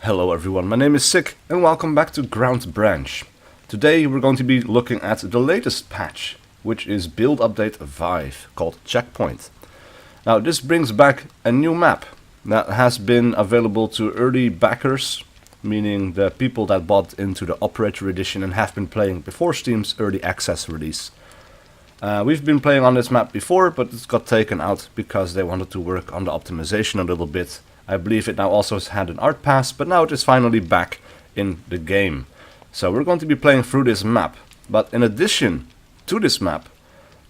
Hello everyone, my name is SiC and welcome back to Ground Branch. Today we're going to be looking at the latest patch, which is build update 5, called Checkpoint. Now this brings back a new map that has been available to early backers, meaning the people that bought into the Operator Edition and have been playing before Steam's early access release. We've been playing on this map before, but it got taken out because they wanted to work on the optimization a little bit. I believe it now also has had an art pass, but now it is finally back in the game. So we're going to be playing through this map. But in addition to this map,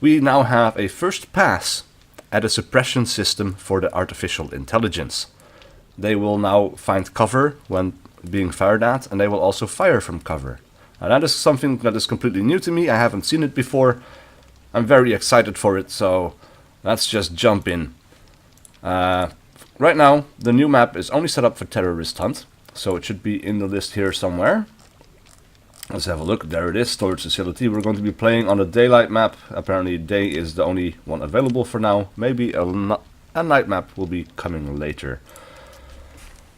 we now have a first pass at a suppression system for the artificial intelligence. They will now find cover when being fired at, and they will also fire from cover. Now that is something that is completely new to me. I haven't seen it before. I'm very excited for it, so let's just jump in. Right now, the new map is only set up for terrorist hunt, so it should be in the list here somewhere. Let's have a look. There it is, storage facility. We're going to be playing on a daylight map. Apparently day is the only one available for now. Maybe a night map will be coming later.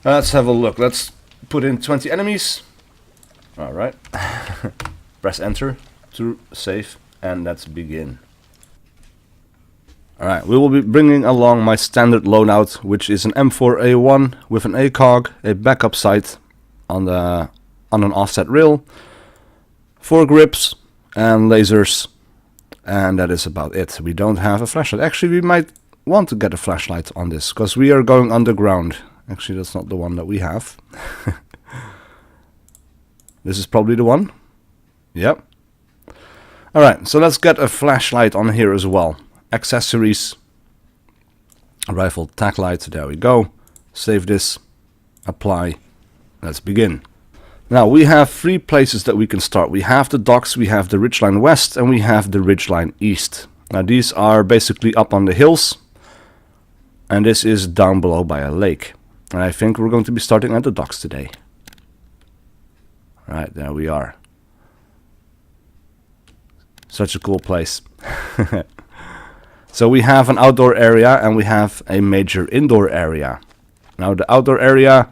Let's have a look. Let's put in 20 enemies. Alright. Press enter to save, and let's begin. Alright, we will be bringing along my standard loadout, which is an M4A1 with an ACOG, a backup sight on an offset rail, 4 grips and lasers, and that is about it. We don't have a flashlight. Actually, we might want to get a flashlight on this, because we are going underground. Actually, that's not the one that we have. This is probably the one. Yep. Alright, so let's get a flashlight on here as well. Accessories, rifle tack light, there we go. Save this, apply, let's begin. Now we have 3 places that we can start. We have the docks, we have the ridgeline west, and we have the ridgeline east. Now these are basically up on the hills, and this is down below by a lake. And I think we're going to be starting at the docks today. Right, there we are. Such a cool place. So we have an outdoor area and we have a major indoor area. Now the outdoor area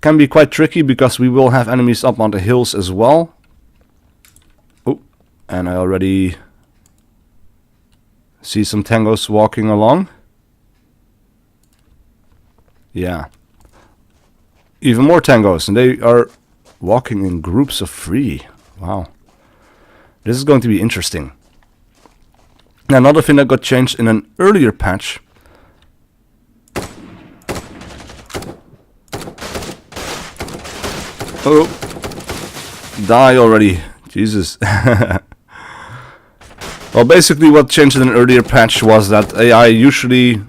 can be quite tricky because we will have enemies up on the hills as well. Oh, and I already see some tangos walking along. Yeah. Even more tangos, and they are walking in groups of 3. Wow. This is going to be interesting. Now, another thing that got changed in an earlier patch . Oh, die already, Jesus. Well, basically what changed in an earlier patch was that AI usually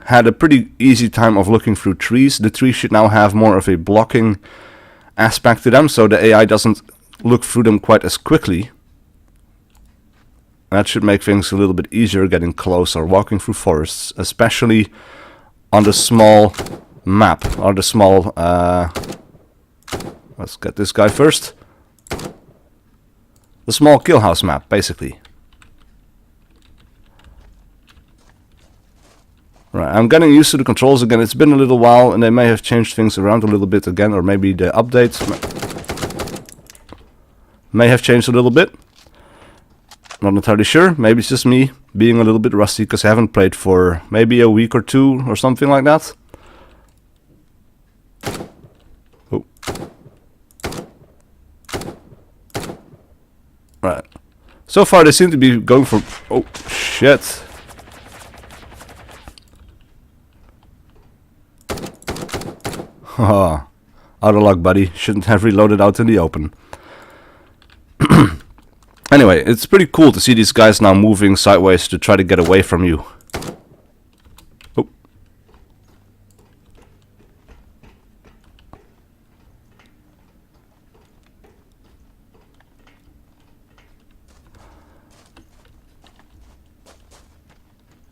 had a pretty easy time of looking through trees. The trees should now have more of a blocking aspect to them, so the AI doesn't look through them quite as quickly. That should make things a little bit easier getting close or walking through forests, especially on the small map, or the small, let's get this guy first. The small kill house map, basically. Right, I'm getting used to the controls again. It's been a little while, and they may have changed things around a little bit again, or maybe the updates may have changed a little bit. Not entirely sure. Maybe it's just me being a little bit rusty because I haven't played for maybe a week or 2 or something like that. Oh. Right. So far they seem to be going for... Oh, shit. Haha. Out of luck, buddy. Shouldn't have reloaded out in the open. Anyway, it's pretty cool to see these guys now moving sideways to try to get away from you. Oh.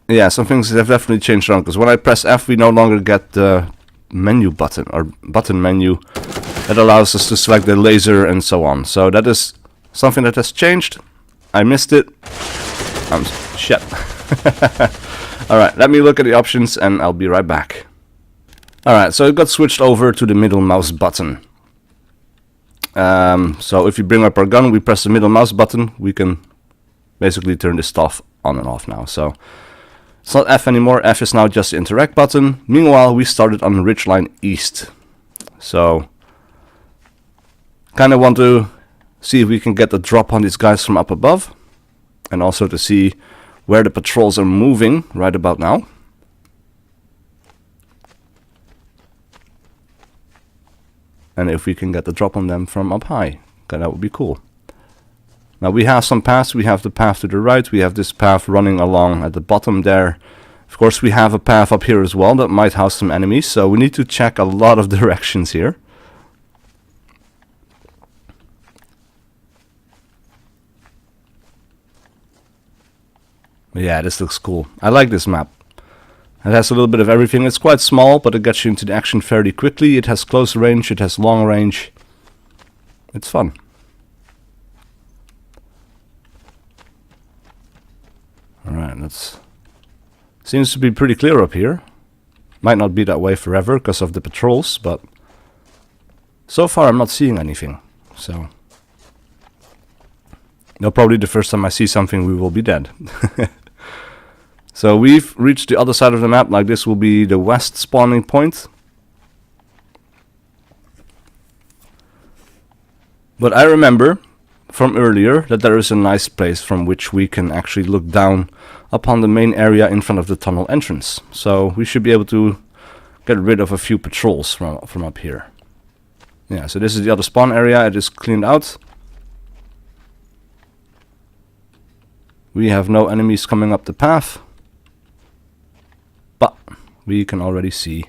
Yeah, some things have definitely changed around, because when I press F we no longer get the menu button, or button menu, that allows us to select the laser and so on. So that is something that has changed. I missed it. Shit. Alright, let me look at the options and I'll be right back. Alright, so it got switched over to the middle mouse button. So if we bring up our gun, we press the middle mouse button, we can basically turn this stuff on and off now. So it's not F anymore, F is now just the interact button. Meanwhile, we started on Ridgeline East. So kind of want to see if we can get the drop on these guys from up above. And also to see where the patrols are moving right about now. And if we can get the drop on them from up high, okay, that would be cool. Now we have some paths. We have the path to the right. We have this path running along at the bottom there. Of course, we have a path up here as well that might house some enemies. So we need to check a lot of directions here. But yeah, this looks cool. I like this map. It has a little bit of everything. It's quite small, but it gets you into the action fairly quickly. It has close range, it has long range. It's fun. Alright, that's... seems to be pretty clear up here. Might not be that way forever because of the patrols, but... so far I'm not seeing anything, so... no, probably the first time I see something we will be dead. So we've reached the other side of the map, like this will be the west spawning point. But I remember from earlier that there is a nice place from which we can actually look down upon the main area in front of the tunnel entrance. So we should be able to get rid of a few patrols from up here. Yeah, so this is the other spawn area, it is cleaned out. We have no enemies coming up the path. But we can already see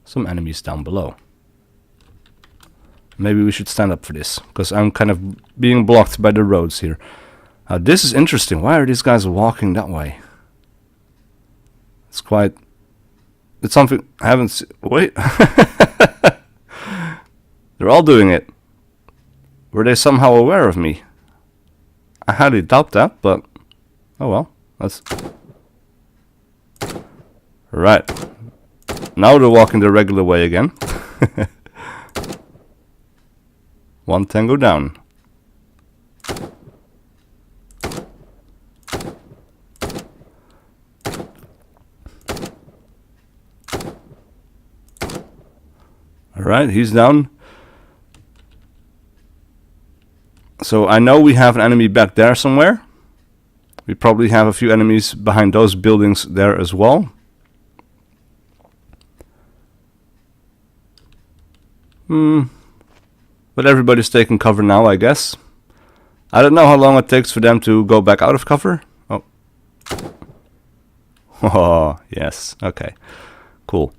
some enemies down below. Maybe we should stand up for this, because I'm kind of being blocked by the roads here. This is interesting. Why are these guys walking that way? It's quite... it's something I haven't seen. Wait. They're all doing it. Were they somehow aware of me? I highly doubt that, but... oh well. That's... right. Now they're walking the regular way again. One tango down. Alright, he's down. So I know we have an enemy back there somewhere. We probably have a few enemies behind those buildings there as well. But everybody's taking cover now, I guess. I don't know how long it takes for them to go back out of cover. Oh. Oh, yes. Okay. Cool.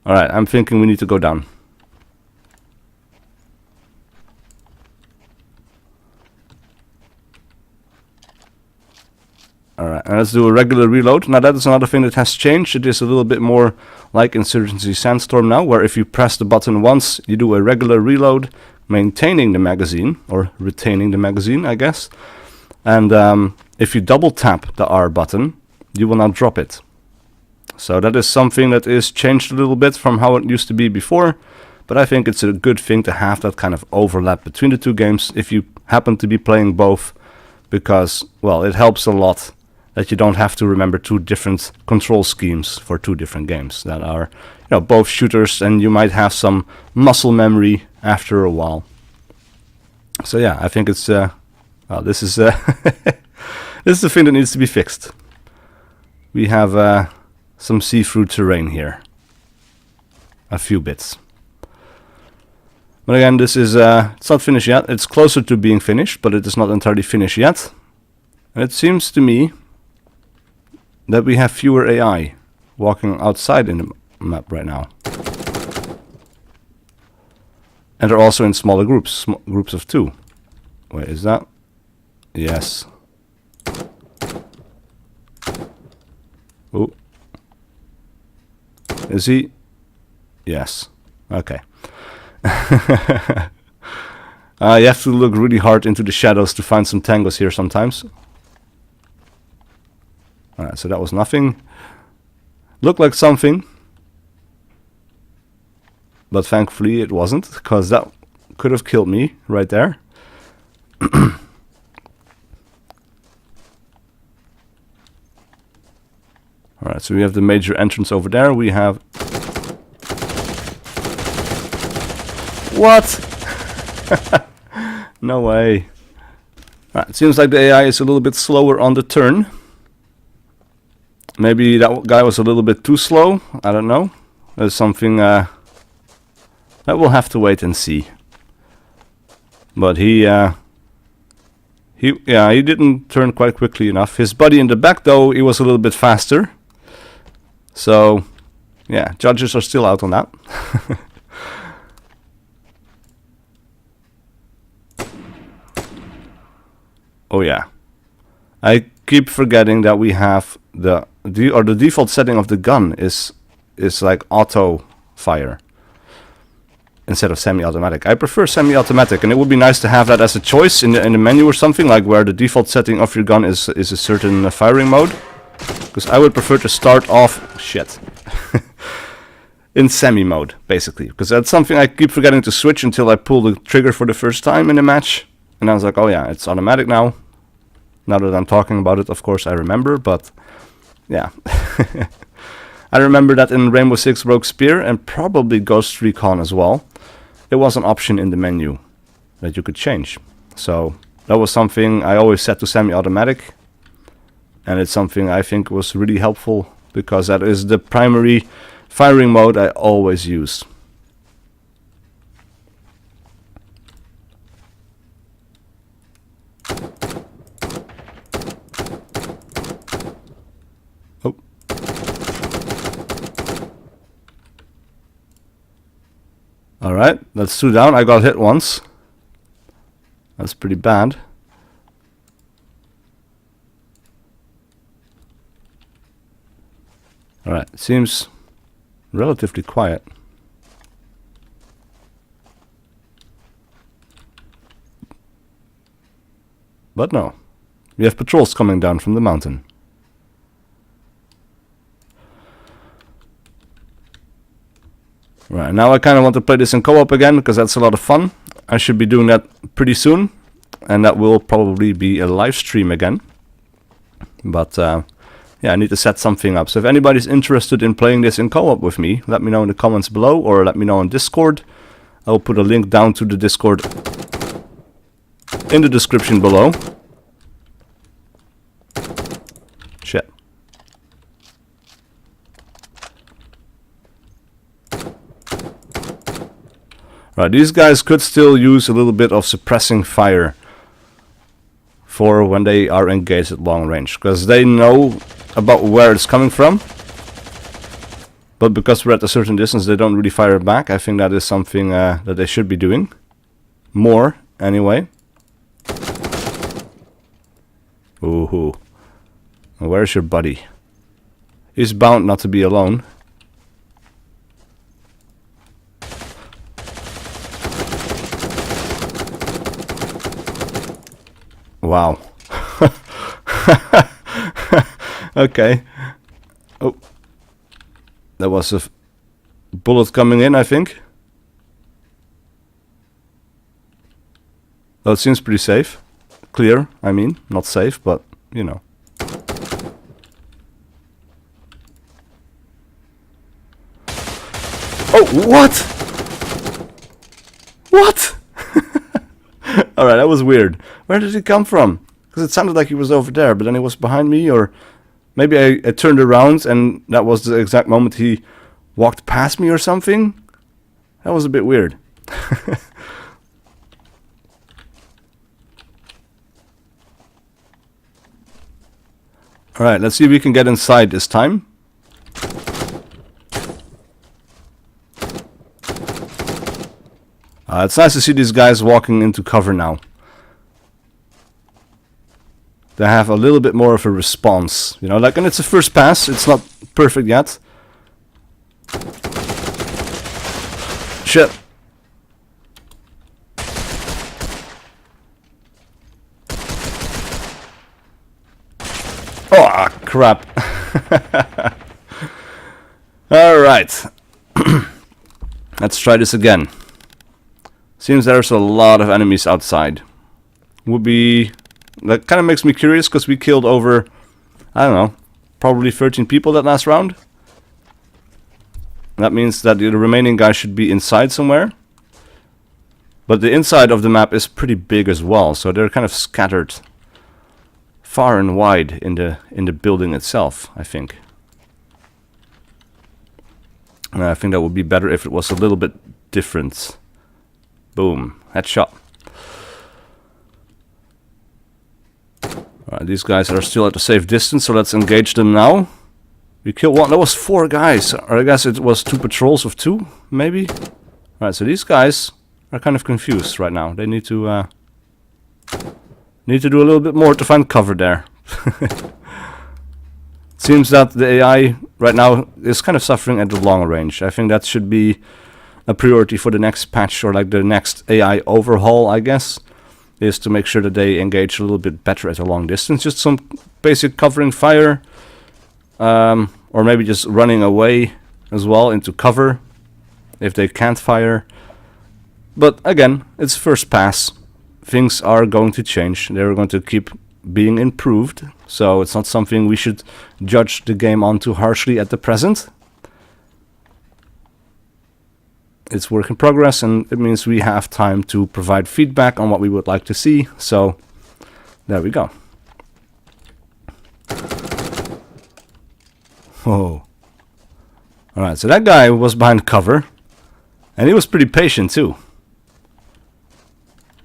Alright, I'm thinking we need to go down. Alright, and let's do a regular reload. Now that is another thing that has changed. It is a little bit more like Insurgency Sandstorm now, where if you press the button once, you do a regular reload, maintaining the magazine, or retaining the magazine, I guess. And if you double tap the R button, you will not drop it. So that is something that is changed a little bit from how it used to be before, but I think it's a good thing to have that kind of overlap between the two games if you happen to be playing both, because, well, it helps a lot that you don't have to remember two different control schemes for two different games that are, you know, both shooters, and you might have some muscle memory after a while. So yeah, I think it's well, this is this is the thing that needs to be fixed. We have some see-through terrain here, a few bits. But again, this is it's not finished yet. It's closer to being finished, but it is not entirely finished yet. And it seems to me that we have fewer AI walking outside in the map right now. And they're also in smaller groups, groups of 2. Wait, is that? Yes. Oh. Is he? Yes. Okay. You have to look really hard into the shadows to find some tangos here sometimes. Alright, so that was nothing. Looked like something, but thankfully it wasn't, because that could have killed me right there. Alright, so we have the major entrance over there. We have... What? No way. Right, it seems like the AI is a little bit slower on the turn. Maybe that guy was a little bit too slow. I don't know. There's something that we'll have to wait and see. But he didn't turn quite quickly enough. His buddy in the back, though, he was a little bit faster. So, yeah, judges are still out on that. Oh yeah, I keep forgetting that we have the default setting of the gun is like auto fire instead of semi-automatic. I prefer semi-automatic, and it would be nice to have that as a choice in the menu or something, like where the default setting of your gun is a certain firing mode. Because I would prefer to start off in semi mode, basically, because that's something I keep forgetting to switch until I pull the trigger for the first time in a match. And I was like, oh yeah, it's automatic now. Now that I'm talking about it, of course, I remember, but yeah. I remember that in Rainbow Six Rogue Spear and probably Ghost Recon as well, it was an option in the menu that you could change. So that was something I always set to semi-automatic, and it's something I think was really helpful because that is the primary firing mode I always use. Oh. Alright, that's 2 down. I got hit once. That's pretty bad. Alright, seems relatively quiet. But no, we have patrols coming down from the mountain. Right, now I kind of want to play this in co-op again, because that's a lot of fun. I should be doing that pretty soon, and that will probably be a live stream again. But yeah, I need to set something up. So if anybody's interested in playing this in co-op with me, let me know in the comments below, or let me know on Discord. I'll put a link down to the Discord in the description below. Shit. Right, these guys could still use a little bit of suppressing fire for when they are engaged at long range, because they know about where it's coming from, but because we're at a certain distance they don't really fire back. I think that is something that they should be doing more anyway. Ooh, where's your buddy? He's bound not to be alone. Wow. Okay. Oh. There was a bullet coming in, I think. Well, it seems pretty safe. Clear, I mean. Not safe, but, you know. Oh, what? What? Alright, that was weird. Where did he come from? Because it sounded like he was over there, but then he was behind me, or maybe I turned around and that was the exact moment he walked past me or something. That was a bit weird. Alright, let's see if we can get inside this time. It's nice to see these guys walking into cover now. They have a little bit more of a response, you know, like, and it's a first pass, it's not perfect yet. Shit. Oh, crap. Alright. Let's try this again. Seems there's a lot of enemies outside. That kind of makes me curious, because we killed over, I don't know, probably 13 people that last round. That means that the remaining guys should be inside somewhere. But the inside of the map is pretty big as well, so they're kind of scattered far and wide in the building itself, I think. And I think that would be better if it was a little bit different. Boom, headshot. Alright, these guys are still at a safe distance, so let's engage them now. We killed one. That was 4 guys, or I guess it was 2 patrols of 2, maybe. Alright, so these guys are kind of confused right now. They need to do a little bit more to find cover there. Seems that the AI right now is kind of suffering at the long range. I think that should be a priority for the next patch, or like the next AI overhaul, I guess, is to make sure that they engage a little bit better at a long distance. Just some basic covering fire, or maybe just running away as well into cover if they can't fire. But again, it's first pass. Things are going to change. They're going to keep being improved, so it's not something we should judge the game on too harshly at the present. It's work in progress, and it means we have time to provide feedback on what we would like to see. So there we go. Whoa. Alright, so that guy was behind cover, and he was pretty patient too.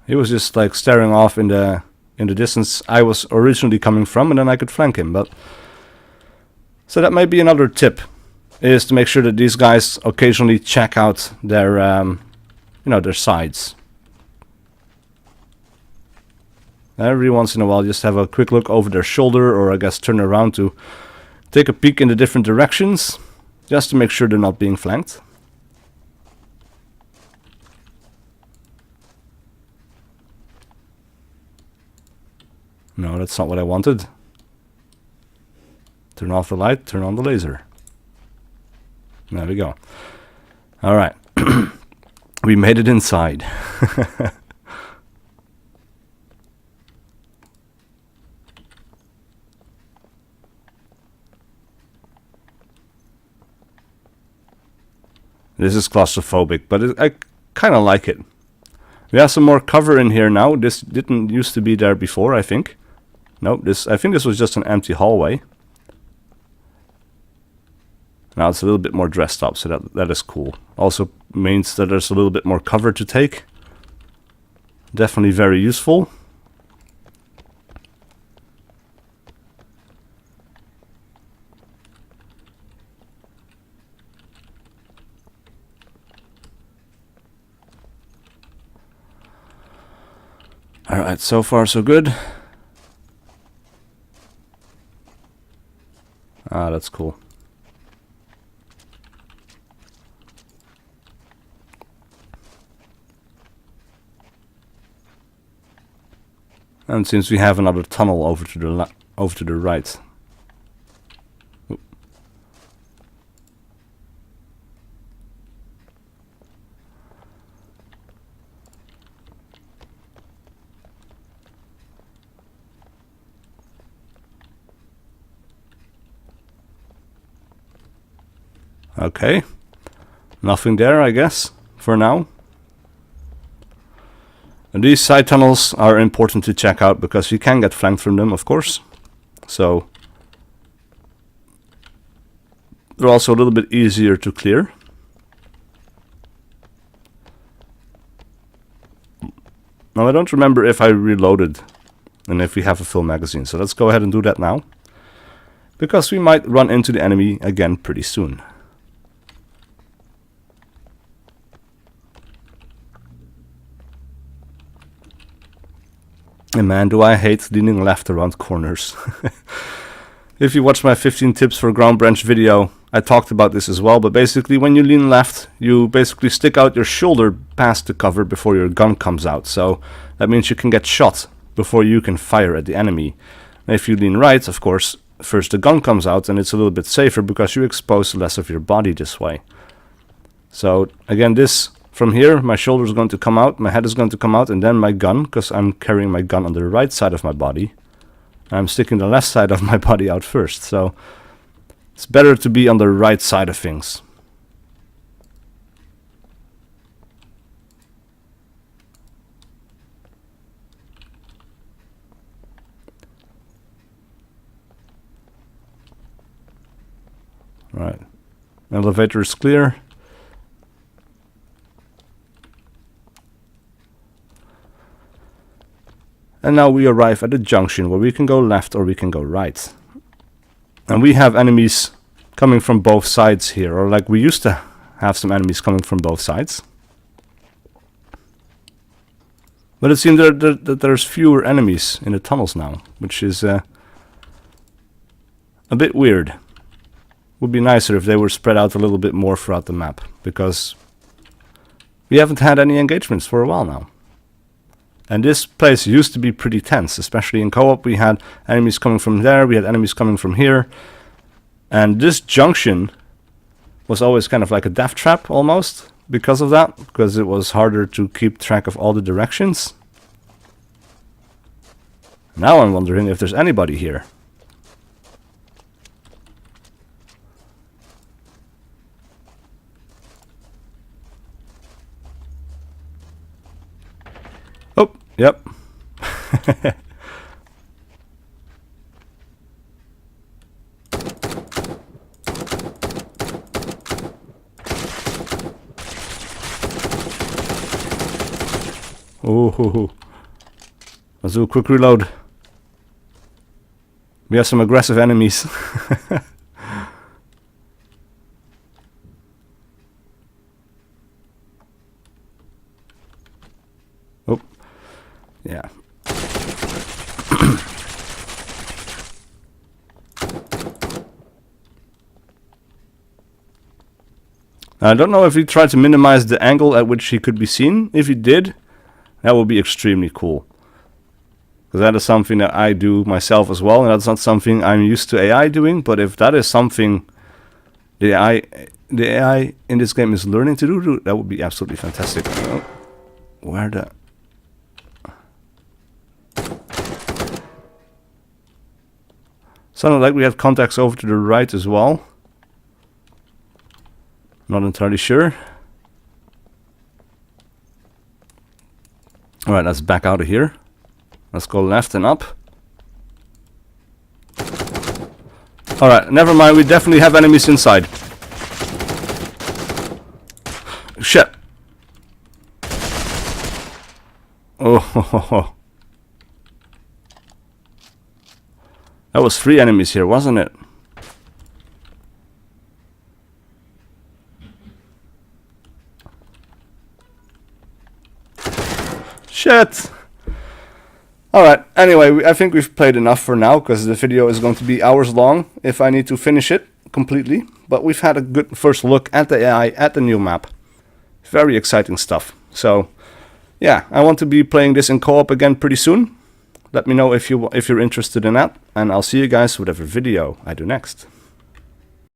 He was just like staring off in the distance I was originally coming from, and then I could flank him. But so that might be another tip, is to make sure that these guys occasionally check out their their sides. Every once in a while, just have a quick look over their shoulder, or I guess turn around to take a peek in the different directions, just to make sure they're not being flanked. No, that's not what I wanted. Turn off the light, turn on the laser. There we go. Alright. We made it inside. This is claustrophobic, but I kind of like it. We have some more cover in here now. This didn't used to be there before, I think. No, I think this was just an empty hallway. Now it's a little bit more dressed up, so that is cool. Also means that there's a little bit more cover to take. Definitely very useful. Alright, so far so good. Ah, that's cool. And since we have another tunnel over to the right. Oop. Okay, nothing there, I guess, for now. And these side tunnels are important to check out, because you can get flanked from them, of course. So they're also a little bit easier to clear. Now I don't remember if I reloaded and if we have a full magazine, so let's go ahead and do that now, because we might run into the enemy again pretty soon. And man, do I hate leaning left around corners. If you watch my 15 tips for ground branch video, I talked about this as well, but basically when you lean left, you basically stick out your shoulder past the cover before your gun comes out. So that means you can get shot before you can fire at the enemy. And if you lean right, of course, first the gun comes out, and it's a little bit safer because you expose less of your body this way. So again, this from here, my shoulder is going to come out, my head is going to come out, and then my gun, because I'm carrying my gun on the right side of my body. I'm sticking the left side of my body out first, so it's better to be on the right side of things. Right, elevator is clear. And now we arrive at a junction where we can go left or we can go right. And we have enemies coming from both sides here, or like we used to have some enemies coming from both sides. But it seems that there's fewer enemies in the tunnels now, which is a bit weird. Would be nicer if they were spread out a little bit more throughout the map, because we haven't had any engagements for a while now. And this place used to be pretty tense, especially in co-op. We had enemies coming from there, we had enemies coming from here. And this junction was always kind of like a death trap almost, because of that, because it was harder to keep track of all the directions. Now I'm wondering if there's anybody here. Oh, yep. Oh, let's do a quick reload. We have some aggressive enemies. Oh, yeah. I don't know if he tried to minimize the angle at which he could be seen. If he did, that would be extremely cool. Because that is something that I do myself as well, and that's not something I'm used to AI doing. But if that is something the AI in this game is learning to do, that would be absolutely fantastic. Oh, where the... Sounded like we had contacts over to the right as well. Not entirely sure. Alright, let's back out of here. Let's go left and up. Alright, never mind, we definitely have enemies inside. Shit. Oh, ho, ho, ho. That was 3 enemies here, wasn't it? Shit! Alright, anyway, I think we've played enough for now, because the video is going to be hours long if I need to finish it completely. But we've had a good first look at the AI, at the new map. Very exciting stuff. So, yeah, I want to be playing this in co-op again pretty soon. Let me know if you're interested in that, and I'll see you guys with whatever video I do next.